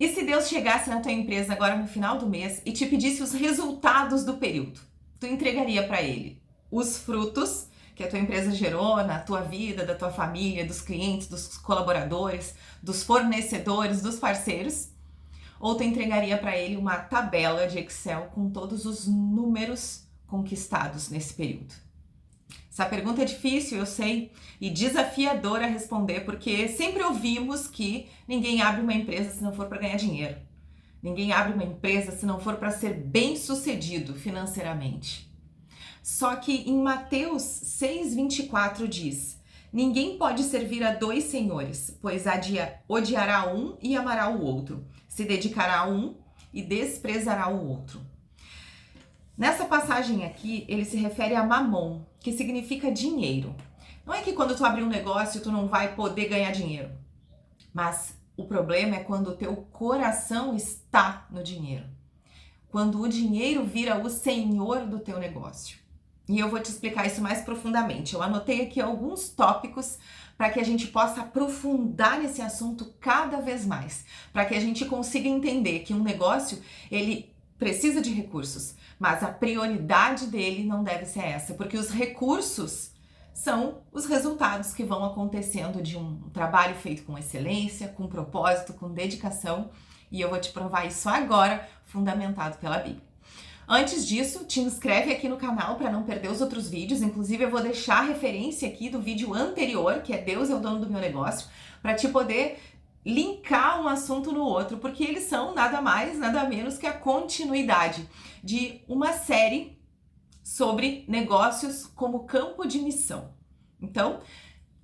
E se Deus chegasse na tua empresa agora no final do mês e te pedisse os resultados do período? Tu entregaria para ele os frutos que a tua empresa gerou na tua vida, da tua família, dos clientes, dos colaboradores, dos fornecedores, dos parceiros? Ou tu entregaria para ele uma tabela de Excel com todos os números conquistados nesse período? Essa pergunta é difícil, eu sei, e desafiadora a responder, porque sempre ouvimos que ninguém abre uma empresa se não for para ganhar dinheiro. Ninguém abre uma empresa se não for para ser bem-sucedido financeiramente. Só que em Mateus 6,24 diz: ninguém pode servir a dois senhores, pois odiará um e amará o outro, se dedicará a um e desprezará o outro. Nessa passagem aqui, ele se refere a mamon, que significa dinheiro. Não é que quando tu abrir um negócio, tu não vai poder ganhar dinheiro. Mas o problema é quando o teu coração está no dinheiro. Quando o dinheiro vira o senhor do teu negócio. E eu vou te explicar isso mais profundamente. Eu anotei aqui alguns tópicos para que a gente possa aprofundar nesse assunto cada vez mais. Para que a gente consiga entender que um negócio, ele precisa de recursos, mas a prioridade dele não deve ser essa, porque os recursos são os resultados que vão acontecendo de um trabalho feito com excelência, com propósito, com dedicação, e eu vou te provar isso agora, fundamentado pela Bíblia. Antes disso, te inscreve aqui no canal para não perder os outros vídeos, inclusive eu vou deixar a referência aqui do vídeo anterior, que é Deus é o dono do meu negócio, para te poder linkar um assunto no outro, porque eles são nada mais, nada menos que a continuidade de uma série sobre negócios como campo de missão. Então,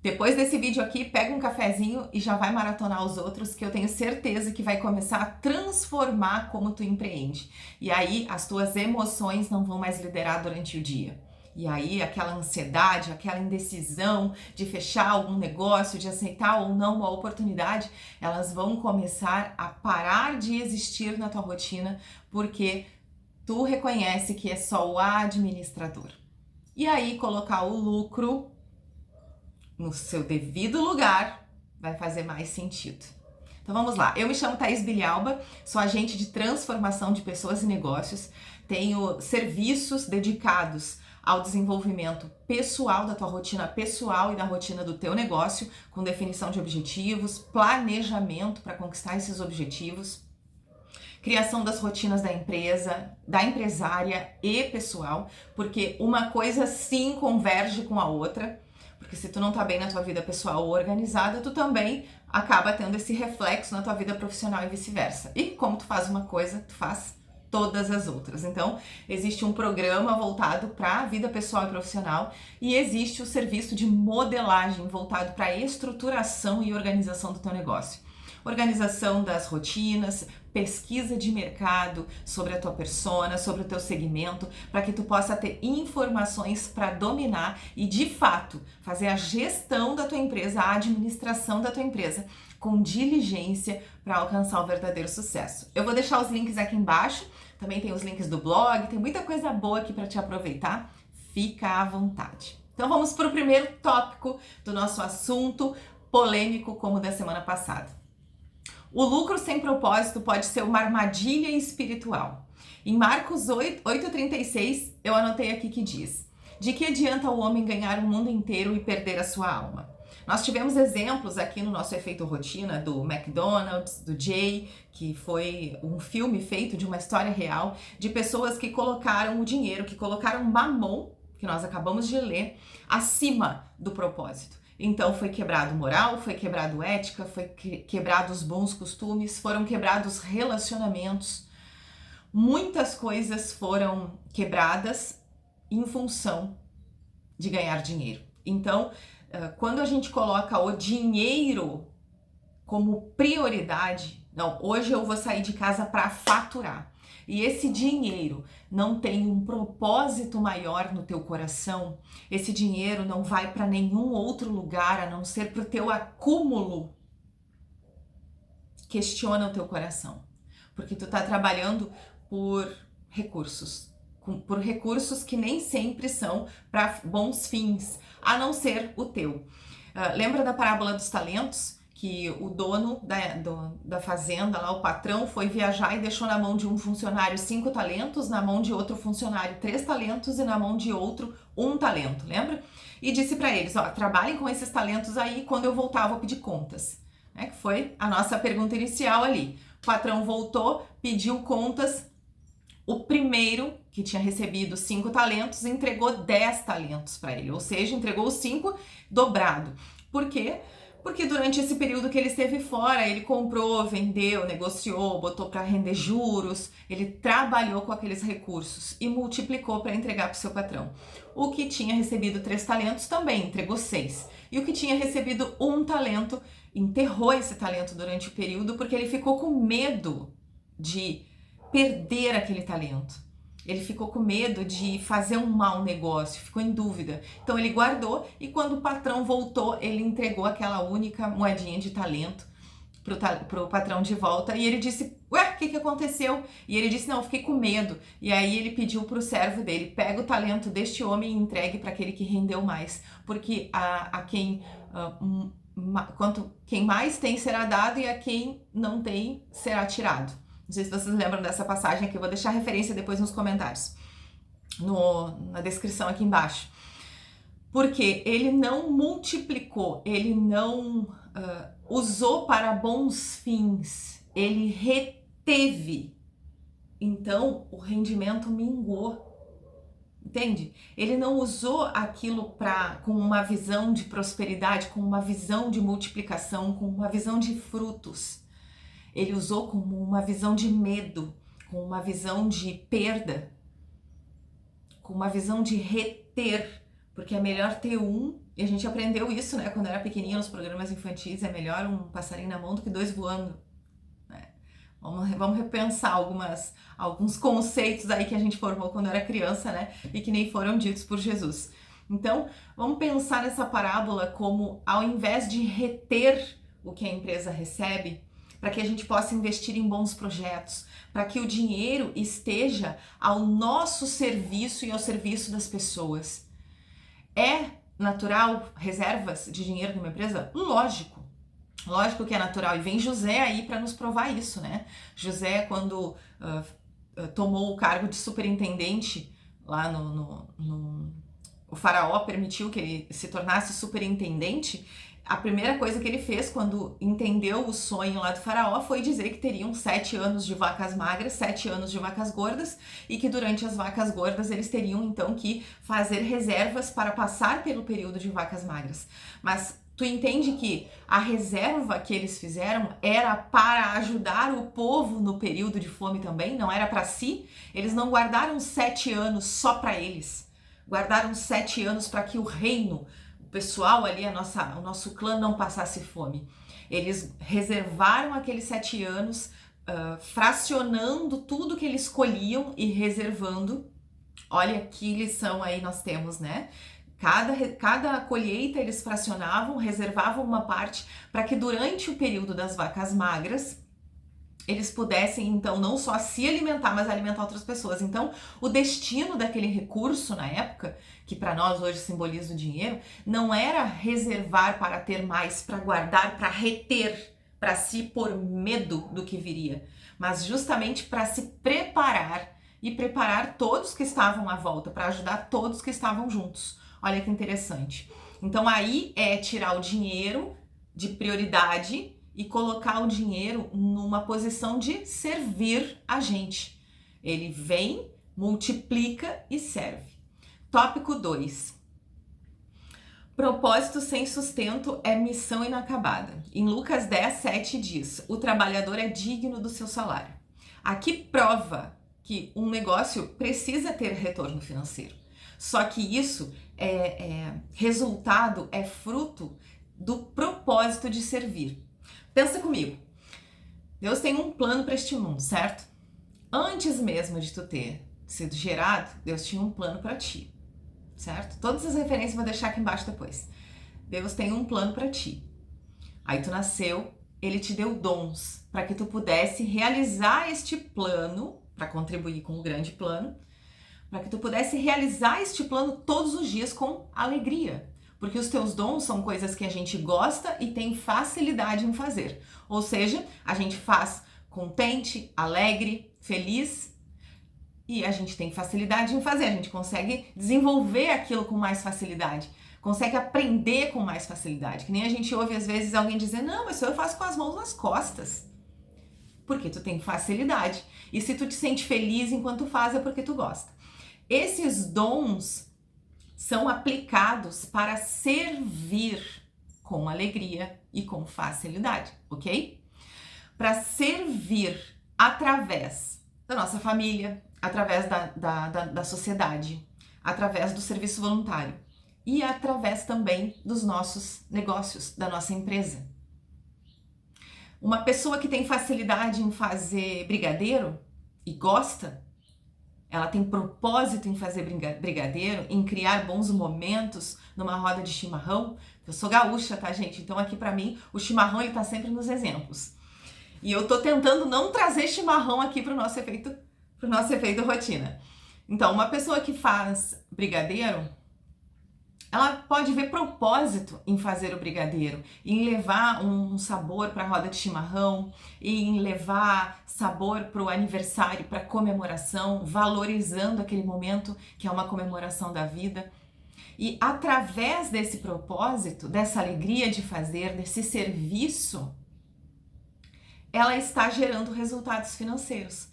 depois desse vídeo aqui, pega um cafezinho e já vai maratonar os outros, que eu tenho certeza que vai começar a transformar como tu empreende. E aí, as tuas emoções não vão mais liderar durante o dia. E aí, aquela ansiedade, aquela indecisão de fechar algum negócio, de aceitar ou não uma oportunidade, elas vão começar a parar de existir na tua rotina, porque tu reconhece que é só o administrador. E aí, colocar o lucro no seu devido lugar vai fazer mais sentido. Então vamos lá, eu me chamo Thaís Bilialba, sou agente de transformação de pessoas e negócios, tenho serviços dedicados ao desenvolvimento pessoal da tua rotina pessoal e da rotina do teu negócio, com definição de objetivos, planejamento para conquistar esses objetivos, criação das rotinas da empresa, da empresária e pessoal, porque uma coisa sim converge com a outra, porque se tu não tá bem na tua vida pessoal ou organizada, tu também acaba tendo esse reflexo na tua vida profissional e vice-versa. E como tu faz uma coisa, tu faz todas as outras. Então, existe um programa voltado para a vida pessoal e profissional e existe o serviço de modelagem voltado para a estruturação e organização do teu negócio. Organização das rotinas, pesquisa de mercado sobre a tua persona, sobre o teu segmento, para que tu possa ter informações para dominar e, de fato, fazer a gestão da tua empresa, a administração da tua empresa com diligência para alcançar o verdadeiro sucesso. Eu vou deixar os links aqui embaixo, também tem os links do blog, tem muita coisa boa aqui para te aproveitar, fica à vontade. Então vamos para o primeiro tópico do nosso assunto polêmico como o da semana passada. O lucro sem propósito pode ser uma armadilha espiritual. Em Marcos 8,36, eu anotei aqui que diz: de que adianta o homem ganhar o mundo inteiro e perder a sua alma? Nós tivemos exemplos aqui no nosso Efeito Rotina do McDonald's, do Jay, que foi um filme feito de uma história real, de pessoas que colocaram o dinheiro, que colocaram mamon, que nós acabamos de ler, acima do propósito. Então foi quebrado moral, foi quebrado ética, foi quebrado os bons costumes, foram quebrados relacionamentos. Muitas coisas foram quebradas em função de ganhar dinheiro. Então, quando a gente coloca o dinheiro como prioridade, não, hoje eu vou sair de casa para faturar. E esse dinheiro não tem um propósito maior no teu coração, esse dinheiro não vai para nenhum outro lugar a não ser para o teu acúmulo. Questiona o teu coração, porque tu tá trabalhando por recursos que nem sempre são para bons fins, a não ser o teu. Lembra da parábola dos talentos? que o dono da fazenda, lá, o patrão, foi viajar e deixou na mão de um funcionário 5 talentos, na mão de outro funcionário 3 talentos e na mão de outro 1 talento, lembra? E disse para eles, ó, trabalhem com esses talentos aí, quando eu voltar eu vou pedir contas. Né? Que foi a nossa pergunta inicial ali. O patrão voltou, pediu contas. O primeiro, que tinha recebido 5 talentos, entregou 10 talentos para ele, ou seja, entregou os 5 dobrado. Por quê? Porque durante esse período que ele esteve fora, ele comprou, vendeu, negociou, botou para render juros, ele trabalhou com aqueles recursos e multiplicou para entregar para o seu patrão. O que tinha recebido 3 talentos também entregou 6. E o que tinha recebido 1 talento, enterrou esse talento durante o período porque ele ficou com medo de perder aquele talento. Ele ficou com medo de fazer um mau negócio, ficou em dúvida. Então ele guardou e quando o patrão voltou, ele entregou aquela única moedinha de talento pro patrão de volta e ele disse, ué, o que aconteceu? E ele disse, não, eu fiquei com medo. E aí ele pediu pro servo dele, pega o talento deste homem e entregue para aquele que rendeu mais, porque quem mais tem será dado e a quem não tem será tirado. Não sei se vocês lembram dessa passagem aqui, eu vou deixar a referência depois nos comentários, na descrição aqui embaixo. Porque ele não multiplicou, ele não usou para bons fins, ele reteve. Então, o rendimento minguou. Entende? Ele não usou aquilo com uma visão de prosperidade, com uma visão de multiplicação, com uma visão de frutos. Ele usou como uma visão de medo, com uma visão de perda, com uma visão de reter, porque é melhor ter um, e a gente aprendeu isso, né, quando era pequenininho nos programas infantis, é melhor um passarinho na mão do que 2 voando. Né? Vamos repensar alguns conceitos aí que a gente formou quando era criança, né, e que nem foram ditos por Jesus. Então, vamos pensar nessa parábola como, ao invés de reter o que a empresa recebe, para que a gente possa investir em bons projetos, para que o dinheiro esteja ao nosso serviço e ao serviço das pessoas. É natural reservas de dinheiro numa empresa? Lógico. Lógico que é natural. E vem José aí para nos provar isso, né? José, quando tomou o cargo de superintendente lá o faraó permitiu que ele se tornasse superintendente. A primeira coisa que ele fez quando entendeu o sonho lá do faraó foi dizer que teriam 7 anos de vacas magras, 7 anos de vacas gordas e que durante as vacas gordas eles teriam então que fazer reservas para passar pelo período de vacas magras. Mas tu entende que a reserva que eles fizeram era para ajudar o povo no período de fome também, não era para si? Eles não guardaram 7 anos só para eles, guardaram 7 anos para que o reino, o pessoal ali, o nosso clã não passasse fome. Eles reservaram aqueles 7 anos, fracionando tudo que eles colhiam e reservando. Olha que lição aí nós temos, né? Cada colheita eles fracionavam, reservavam uma parte para que durante o período das vacas magras eles pudessem, então, não só se alimentar, mas alimentar outras pessoas. Então, o destino daquele recurso na época, que para nós hoje simboliza o dinheiro, não era reservar para ter mais, para guardar, para reter para si por medo do que viria, mas justamente para se preparar e preparar todos que estavam à volta, para ajudar todos que estavam juntos. Olha que interessante. Então, aí é tirar o dinheiro de prioridade e colocar o dinheiro numa posição de servir a gente. Ele vem, multiplica e serve. Tópico 2. Propósito sem sustento é missão inacabada. Em Lucas 10:7 diz: o trabalhador é digno do seu salário. Aqui prova que um negócio precisa ter retorno financeiro. Só que isso resultado, é fruto do propósito de servir. Pensa comigo, Deus tem um plano para este mundo, certo? Antes mesmo de tu ter sido gerado, Deus tinha um plano para ti, certo? Todas as referências eu vou deixar aqui embaixo depois. Deus tem um plano para ti. Aí tu nasceu, Ele te deu dons para que tu pudesse realizar este plano, para contribuir com o grande plano, para que tu pudesse realizar este plano todos os dias com alegria. Porque os teus dons são coisas que a gente gosta e tem facilidade em fazer. Ou seja, a gente faz contente, alegre, feliz e a gente tem facilidade em fazer. A gente consegue desenvolver aquilo com mais facilidade, consegue aprender com mais facilidade. Que nem a gente ouve às vezes alguém dizer, não, mas isso eu faço com as mãos nas costas. Porque tu tem facilidade. E se tu te sente feliz enquanto faz é porque tu gosta. Esses dons são aplicados para servir com alegria e com facilidade, ok? Para servir através da nossa família, através da sociedade, através do serviço voluntário e através também dos nossos negócios, da nossa empresa. Uma pessoa que tem facilidade em fazer brigadeiro e gosta, ela tem propósito em fazer brigadeiro, em criar bons momentos numa roda de chimarrão. Eu sou gaúcha, tá, gente? Então aqui pra mim o chimarrão ele tá sempre nos exemplos. E eu tô tentando não trazer chimarrão aqui pro nosso efeito rotina. Então, uma pessoa que faz brigadeiro, ela pode ver propósito em fazer o brigadeiro, em levar um sabor para a roda de chimarrão, em levar sabor para o aniversário, para a comemoração, valorizando aquele momento que é uma comemoração da vida. E através desse propósito, dessa alegria de fazer, desse serviço, ela está gerando resultados financeiros.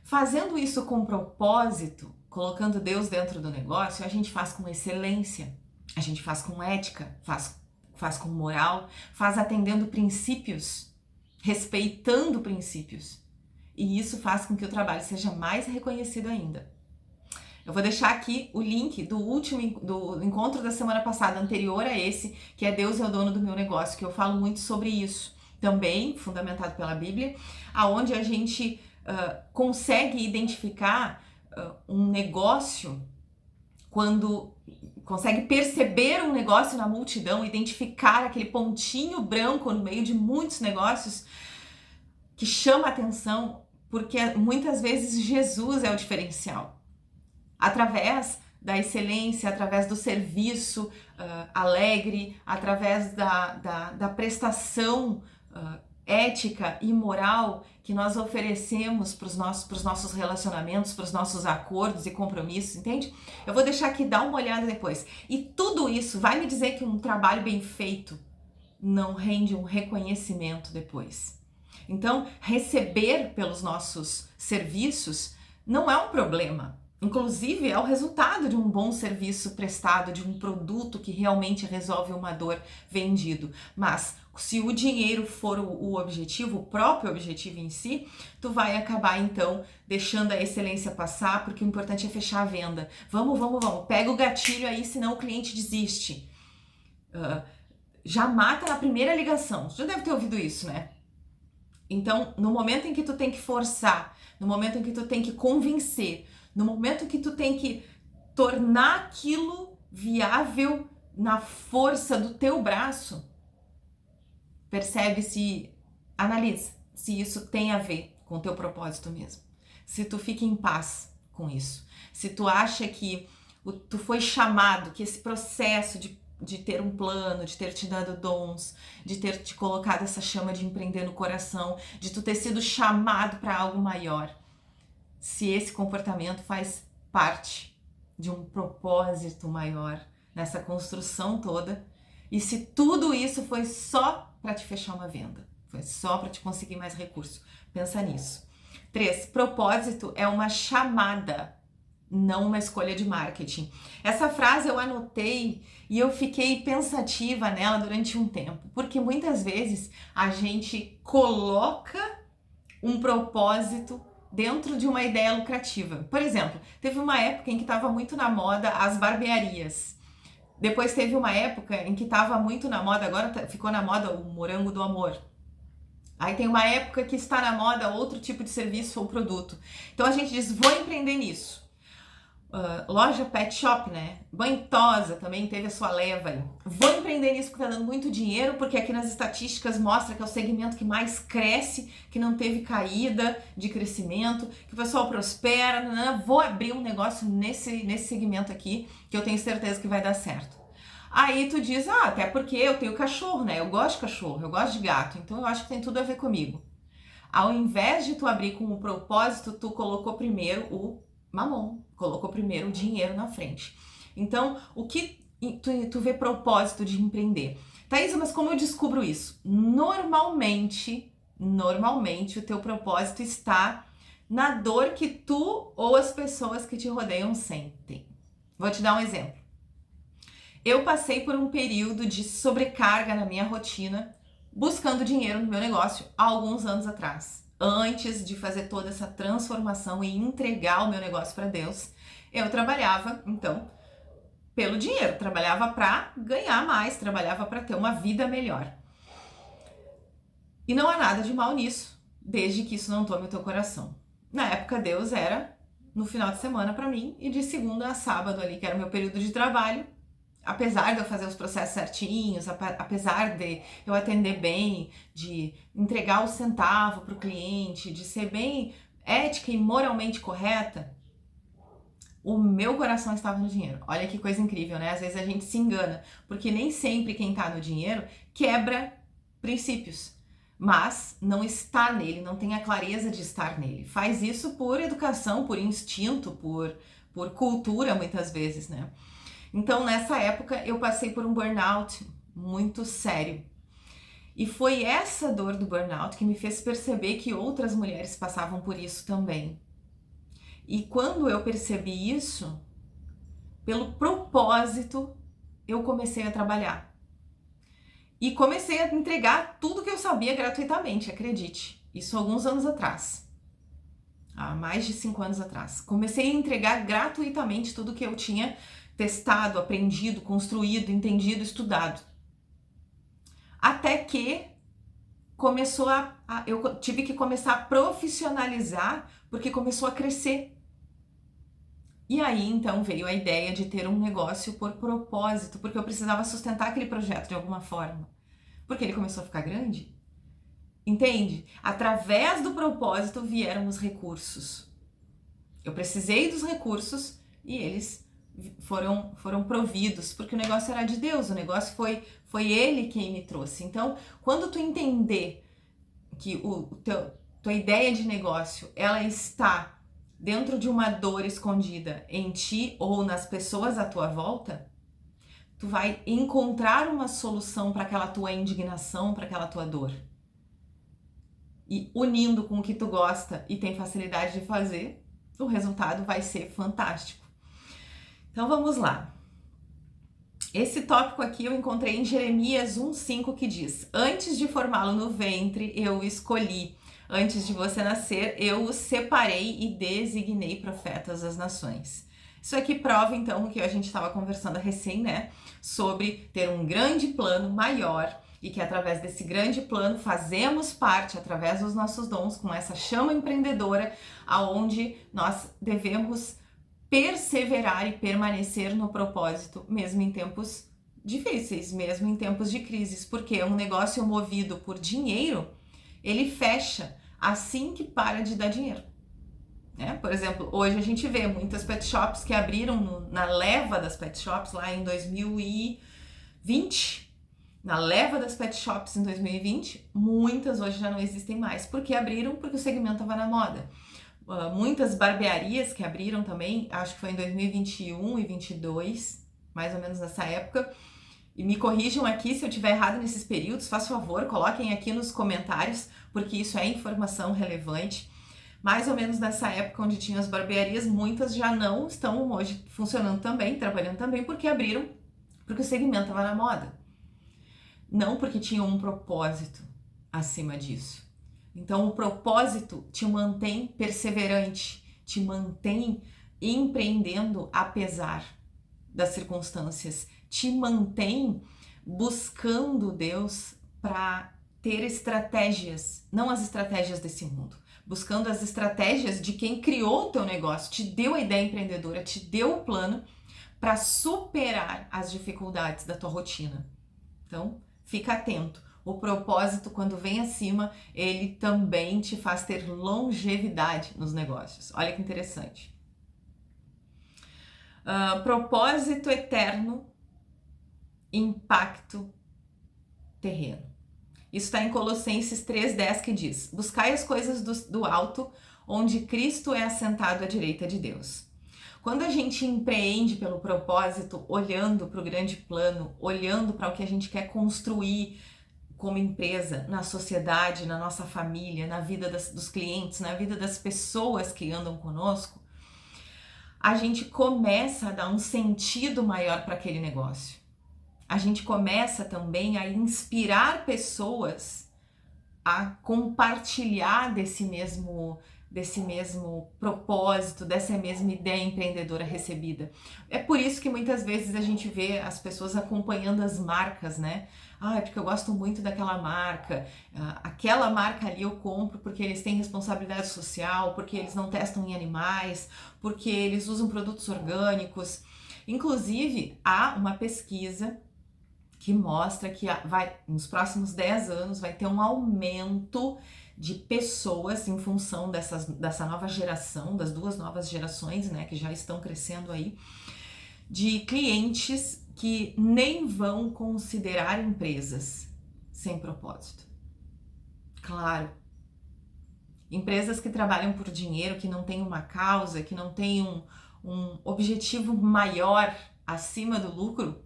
Fazendo isso com propósito, colocando Deus dentro do negócio, a gente faz com excelência. A gente faz com ética, faz com moral, faz atendendo princípios, respeitando princípios. E isso faz com que o trabalho seja mais reconhecido ainda. Eu vou deixar aqui o link do encontro da semana passada, anterior a esse, que é Deus é o dono do meu negócio, que eu falo muito sobre isso. Também, fundamentado pela Bíblia, aonde a gente consegue identificar um negócio quando consegue perceber um negócio na multidão, identificar aquele pontinho branco no meio de muitos negócios que chama a atenção, porque muitas vezes Jesus é o diferencial. Através da excelência, através do serviço alegre, através da prestação ética e moral que nós oferecemos para os nossos relacionamentos, para os nossos acordos e compromissos, entende? Eu vou deixar aqui, dá uma olhada depois. E tudo isso vai me dizer que um trabalho bem feito não rende um reconhecimento depois. Então, receber pelos nossos serviços não é um problema. Inclusive, é o resultado de um bom serviço prestado, de um produto que realmente resolve uma dor vendido. Mas se o dinheiro for o objetivo, o próprio objetivo em si, tu vai acabar então deixando a excelência passar, porque o importante é fechar a venda. Vamos, pega o gatilho aí, senão o cliente desiste. Já mata na primeira ligação. Você já deve ter ouvido isso, né? Então, no momento em que tu tem que forçar, no momento em que tu tem que convencer, no momento que tu tem que tornar aquilo viável na força do teu braço, analisa se isso tem a ver com o teu propósito mesmo. Se tu fica em paz com isso. Se tu acha que tu foi chamado, que esse processo de ter um plano, de ter te dado dons, de ter te colocado essa chama de empreender no coração, de tu ter sido chamado para algo maior, se esse comportamento faz parte de um propósito maior nessa construção toda, e se tudo isso foi só para te fechar uma venda, foi só para te conseguir mais recurso. Pensa nisso. 3. Propósito é uma chamada, não uma escolha de marketing. Essa frase eu anotei e eu fiquei pensativa nela durante um tempo, porque muitas vezes a gente coloca um propósito dentro de uma ideia lucrativa. Por exemplo, teve uma época em que estava muito na moda as barbearias. Depois teve uma época em que estava muito na moda, agora ficou na moda o morango do amor. Aí tem uma época que está na moda outro tipo de serviço ou produto. Então a gente diz, vou empreender nisso. Loja pet shop, né? Banhosa também teve a sua leva aí. Vou empreender nisso porque tá dando muito dinheiro, porque aqui nas estatísticas mostra que é o segmento que mais cresce, que não teve caída de crescimento, que o pessoal prospera. Vou abrir um negócio nesse segmento aqui, que eu tenho certeza que vai dar certo. Aí tu diz, até porque eu tenho cachorro, né? Eu gosto de cachorro, eu gosto de gato, então eu acho que tem tudo a ver comigo. Ao invés de tu abrir com o propósito, tu colocou primeiro o mamon, colocou primeiro o dinheiro na frente. Então, o que tu vê propósito de empreender? Thaís, mas como eu descubro isso? Normalmente o teu propósito está na dor que tu ou as pessoas que te rodeiam sentem. Vou te dar um exemplo. Eu passei por um período de sobrecarga na minha rotina, buscando dinheiro no meu negócio há alguns anos atrás. Antes de fazer toda essa transformação e entregar o meu negócio para Deus, eu trabalhava, então, pelo dinheiro, trabalhava para ganhar mais, trabalhava para ter uma vida melhor. E não há nada de mal nisso, desde que isso não tome o teu coração. Na época, Deus era no final de semana para mim e de segunda a sábado ali, que era o meu período de trabalho. Apesar de eu fazer os processos certinhos, apesar de eu atender bem, de entregar o centavo para o cliente, de ser bem ética e moralmente correta, o meu coração estava no dinheiro. Olha que coisa incrível, né? Às vezes a gente se engana, porque nem sempre quem está no dinheiro quebra princípios, mas não está nele, não tem a clareza de estar nele. Faz isso por educação, por instinto, por cultura, muitas vezes, né? Então, nessa época, eu passei por um burnout muito sério. E foi essa dor do burnout que me fez perceber que outras mulheres passavam por isso também. E quando eu percebi isso, pelo propósito, eu comecei a trabalhar. E comecei a entregar tudo que eu sabia gratuitamente, acredite. Isso alguns anos atrás. Há mais de 5 anos atrás. Comecei a entregar gratuitamente tudo que eu tinha testado, aprendido, construído, entendido, estudado. Até que eu tive que começar a profissionalizar, porque começou a crescer. E aí, então, veio a ideia de ter um negócio por propósito, porque eu precisava sustentar aquele projeto de alguma forma. Porque ele começou a ficar grande. Entende? Através do propósito vieram os recursos. Eu precisei dos recursos e eles foram providos, porque o negócio era de Deus, o negócio foi Ele quem me trouxe. Então, quando tu entender que tua ideia de negócio, ela está dentro de uma dor escondida em ti ou nas pessoas à tua volta, tu vai encontrar uma solução para aquela tua indignação, para aquela tua dor. E unindo com o que tu gosta e tem facilidade de fazer, o resultado vai ser fantástico. Então vamos lá. Esse tópico aqui eu encontrei em Jeremias 1:5 que diz: antes de formá-lo no ventre, eu o escolhi. Antes de você nascer, eu o separei e designei profetas às nações. Isso aqui prova, então, o que a gente estava conversando recém, né? Sobre ter um grande plano maior e que através desse grande plano fazemos parte, através dos nossos dons, com essa chama empreendedora, aonde nós devemos perseverar e permanecer no propósito, mesmo em tempos difíceis, mesmo em tempos de crises, porque um negócio movido por dinheiro, ele fecha assim que para de dar dinheiro. Né? Por exemplo, hoje a gente vê muitas pet shops que abriram na leva das pet shops lá em 2020, na leva das pet shops em 2020, muitas hoje já não existem mais, porque abriram porque o segmento estava na moda. Muitas barbearias que abriram também, acho que foi em 2021 e 2022, mais ou menos nessa época, e me corrijam aqui se eu estiver errado nesses períodos, faz favor, coloquem aqui nos comentários, porque isso é informação relevante. Mais ou menos nessa época onde tinha as barbearias, muitas já não estão hoje funcionando também, trabalhando também, porque abriram, porque o segmento estava na moda. Não porque tinha um propósito acima disso. Então, o propósito te mantém perseverante, te mantém empreendendo apesar das circunstâncias, te mantém buscando Deus para ter estratégias, não as estratégias desse mundo, buscando as estratégias de quem criou o teu negócio, te deu a ideia empreendedora, te deu o plano para superar as dificuldades da tua rotina. Então, fica atento. O propósito, quando vem acima, ele também te faz ter longevidade nos negócios. Olha que interessante. Propósito eterno impacto terreno. Isso está em Colossenses 3,10, que diz: buscai as coisas do alto, onde Cristo é assentado à direita de Deus. Quando a gente empreende pelo propósito, olhando para o grande plano, olhando para o que a gente quer construir como empresa, na sociedade, na nossa família, na vida dos clientes, na vida das pessoas que andam conosco, a gente começa a dar um sentido maior para aquele negócio. A gente começa também a inspirar pessoas a compartilhar desse mesmo propósito, dessa mesma ideia empreendedora recebida. É por isso que muitas vezes a gente vê as pessoas acompanhando as marcas, né? Ah, é porque eu gosto muito daquela marca, aquela marca ali eu compro porque eles têm responsabilidade social, porque eles não testam em animais, porque eles usam produtos orgânicos. Inclusive, há uma pesquisa que mostra que nos próximos 10 anos vai ter um aumento de pessoas em função dessa nova geração, das duas novas gerações, né, que já estão crescendo aí, de clientes que nem vão considerar empresas sem propósito. Claro, empresas que trabalham por dinheiro, que não têm uma causa, que não têm um objetivo maior acima do lucro,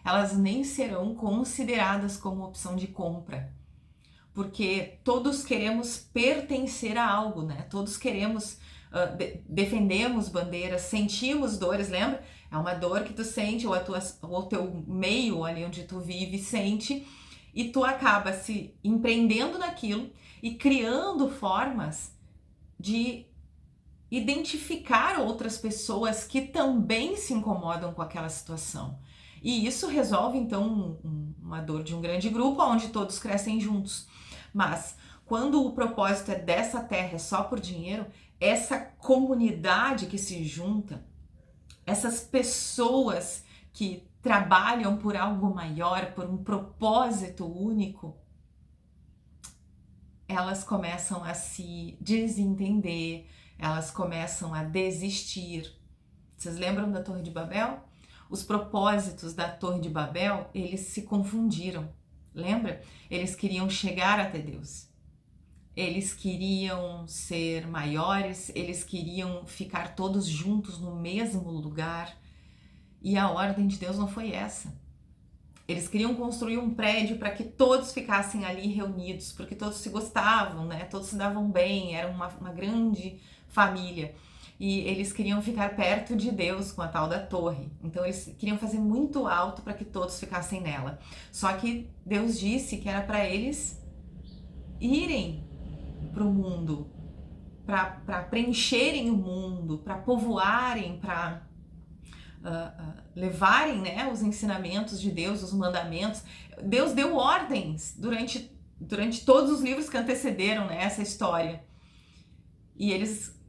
elas nem serão consideradas como opção de compra. Porque todos queremos pertencer a algo, né? Todos queremos, defendemos bandeiras, sentimos dores, lembra? É uma dor que tu sente, ou o teu meio ali onde tu vive sente, e tu acaba se empreendendo naquilo e criando formas de identificar outras pessoas que também se incomodam com aquela situação. E isso resolve, então, uma dor de um grande grupo, onde todos crescem juntos. Mas, quando o propósito é dessa terra, é só por dinheiro, essa comunidade que se junta, essas pessoas que trabalham por algo maior, por um propósito único, elas começam a se desentender, elas começam a desistir. Vocês lembram da Torre de Babel? Os propósitos da Torre de Babel, eles se confundiram. Lembra? Eles queriam chegar até Deus. Eles queriam ser maiores, eles queriam ficar todos juntos no mesmo lugar. E a ordem de Deus não foi essa. Eles queriam construir um prédio para que todos ficassem ali reunidos, porque todos se gostavam, né? Todos se davam bem, era uma grande família. E eles queriam ficar perto de Deus com a tal da torre. Então eles queriam fazer muito alto para que todos ficassem nela. Só que Deus disse que era para eles irem para o mundo, para preencherem o mundo, para povoarem, para levarem, né, os ensinamentos de Deus, os mandamentos. Deus deu ordens durante todos os livros que antecederam, né, essa história. E eles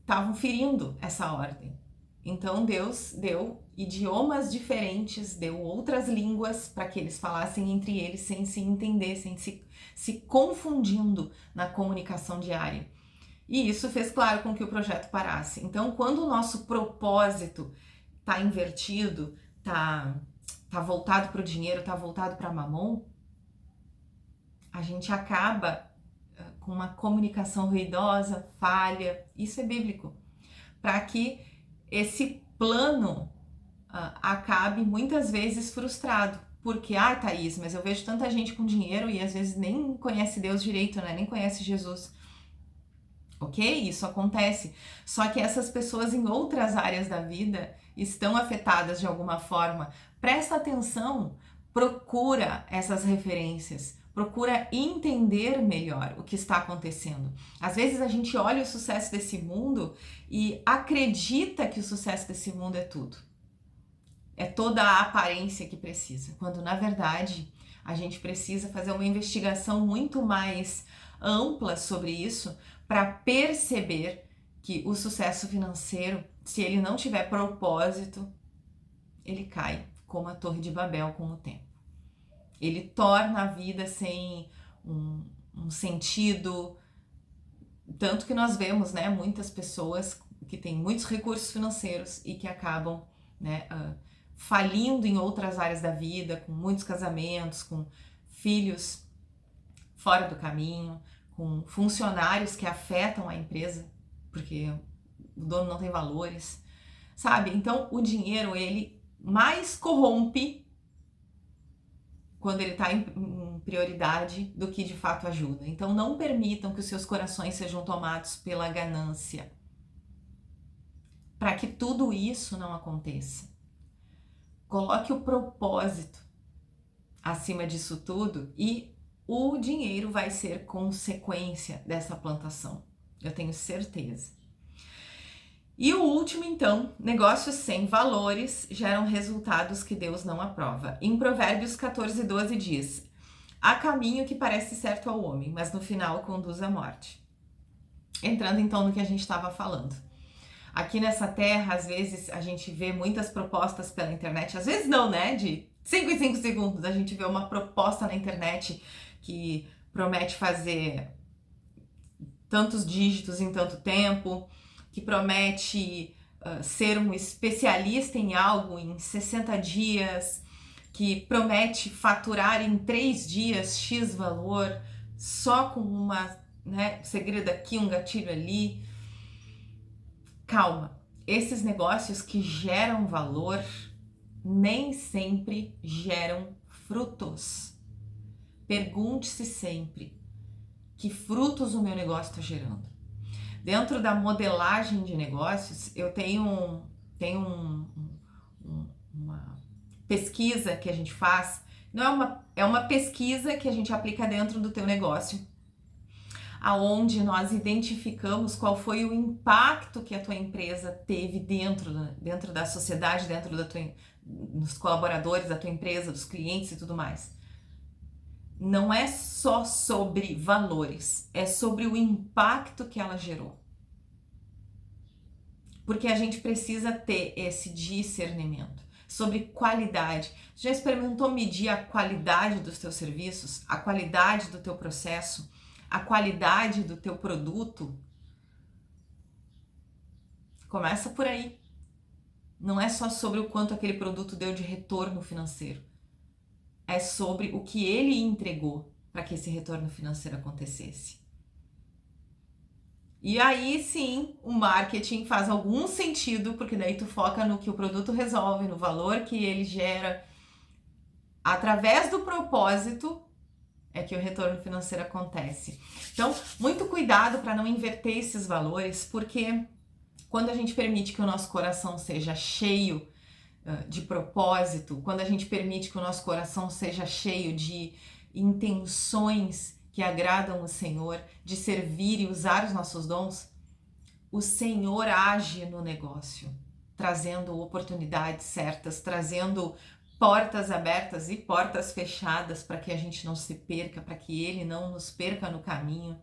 estavam ferindo essa ordem. Então Deus deu idiomas diferentes, deu outras línguas para que eles falassem entre eles sem se entender, sem se confundindo na comunicação diária. E isso fez claro com que o projeto parasse. Então, quando o nosso propósito está invertido, tá voltado para o dinheiro, está voltado para mamon, a gente acaba com uma comunicação ruidosa, falha. Isso é bíblico. Para que esse plano acabe muitas vezes frustrado. Porque, Thaís, mas eu vejo tanta gente com dinheiro e às vezes nem conhece Deus direito, né? Nem conhece Jesus. Ok? Isso acontece. Só que essas pessoas em outras áreas da vida estão afetadas de alguma forma. Presta atenção, procura essas referências. Procura entender melhor o que está acontecendo. Às vezes a gente olha o sucesso desse mundo e acredita que o sucesso desse mundo é tudo. É toda a aparência que precisa, quando na verdade a gente precisa fazer uma investigação muito mais ampla sobre isso para perceber que o sucesso financeiro, se ele não tiver propósito, ele cai como a Torre de Babel com o tempo. Ele torna a vida sem um sentido, tanto que nós vemos, né, muitas pessoas que têm muitos recursos financeiros e que acabam, né, falindo em outras áreas da vida, com muitos casamentos, com filhos fora do caminho, com funcionários que afetam a empresa, porque o dono não tem valores, sabe? Então, o dinheiro, ele mais corrompe quando ele está em prioridade do que de fato ajuda. Então, não permitam que os seus corações sejam tomados pela ganância. Para que tudo isso não aconteça, coloque o propósito acima disso tudo e o dinheiro vai ser consequência dessa plantação. Eu tenho certeza. E o último, então, negócios sem valores geram resultados que Deus não aprova. Em Provérbios 14:12 diz: há caminho que parece certo ao homem, mas no final conduz à morte. Entrando então no que a gente estava falando. Aqui nessa terra, às vezes, a gente vê muitas propostas pela internet, às vezes não, né? De 5 em 5 segundos, a gente vê uma proposta na internet que promete fazer tantos dígitos em tanto tempo, que promete ser um especialista em algo em 60 dias, que promete faturar em 3 dias X valor, só com uma, né, segredo aqui, um gatilho ali. Calma, esses negócios que geram valor nem sempre geram frutos. Pergunte-se sempre, que frutos o meu negócio está gerando? Dentro da modelagem de negócios, eu tenho uma pesquisa que a gente faz, é uma pesquisa que a gente aplica dentro do teu negócio, aonde nós identificamos qual foi o impacto que a tua empresa teve dentro da sociedade, dos colaboradores da tua empresa, dos clientes e tudo mais. Não é só sobre valores, é sobre o impacto que ela gerou. Porque a gente precisa ter esse discernimento sobre qualidade. Já experimentou medir a qualidade dos teus serviços, a qualidade do teu processo, a qualidade do teu produto? Começa por aí. Não é só sobre o quanto aquele produto deu de retorno financeiro. É sobre o que ele entregou para que esse retorno financeiro acontecesse. E aí sim, o marketing faz algum sentido, porque daí tu foca no que o produto resolve, no valor que ele gera. Através do propósito é que o retorno financeiro acontece. Então, muito cuidado para não inverter esses valores, porque quando a gente permite que o nosso coração seja cheio de propósito, quando a gente permite que o nosso coração seja cheio de intenções que agradam o Senhor, de servir e usar os nossos dons, o Senhor age no negócio, trazendo oportunidades certas, trazendo portas abertas e portas fechadas para que a gente não se perca, para que Ele não nos perca no caminho.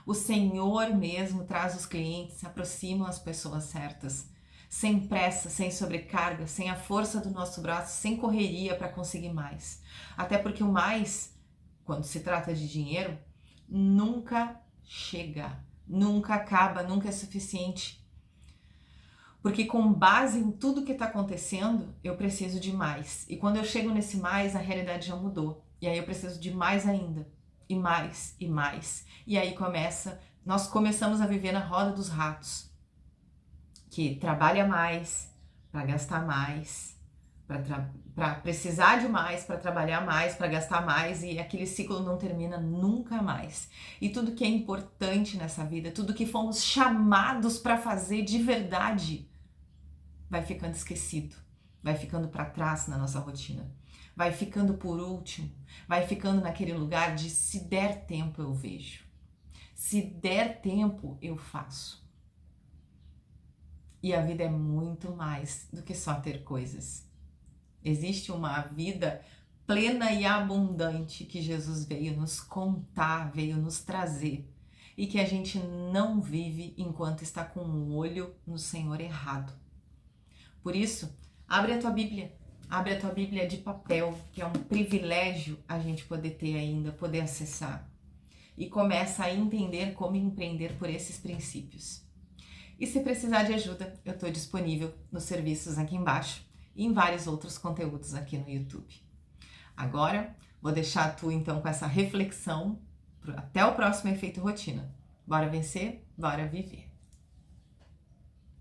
O Senhor mesmo traz os clientes, se aproximam as pessoas certas, sem pressa, sem sobrecarga, sem a força do nosso braço, sem correria para conseguir mais. Até porque o mais, quando se trata de dinheiro, nunca chega, nunca acaba, nunca é suficiente. Porque com base em tudo que está acontecendo, eu preciso de mais. E quando eu chego nesse mais, a realidade já mudou. E aí eu preciso de mais ainda. E mais, e mais. E aí nós começamos a viver na roda dos ratos. Que trabalha mais, para gastar mais, para precisar de mais, para trabalhar mais, para gastar mais, e aquele ciclo não termina nunca mais. E tudo que é importante nessa vida, tudo que fomos chamados para fazer de verdade, vai ficando esquecido, vai ficando para trás na nossa rotina, vai ficando por último, vai ficando naquele lugar de se der tempo eu vejo, se der tempo eu faço. E a vida é muito mais do que só ter coisas. Existe uma vida plena e abundante que Jesus veio nos contar, veio nos trazer, e que a gente não vive enquanto está com um olho no Senhor errado. Por isso, abre a tua Bíblia de papel, que é um privilégio a gente poder ter ainda, poder acessar, e começa a entender como empreender por esses princípios. E se precisar de ajuda, eu estou disponível nos serviços aqui embaixo. e em vários outros conteúdos aqui no YouTube. Agora, vou deixar tu então com essa reflexão. Até o próximo Efeito Rotina. Bora vencer, bora viver!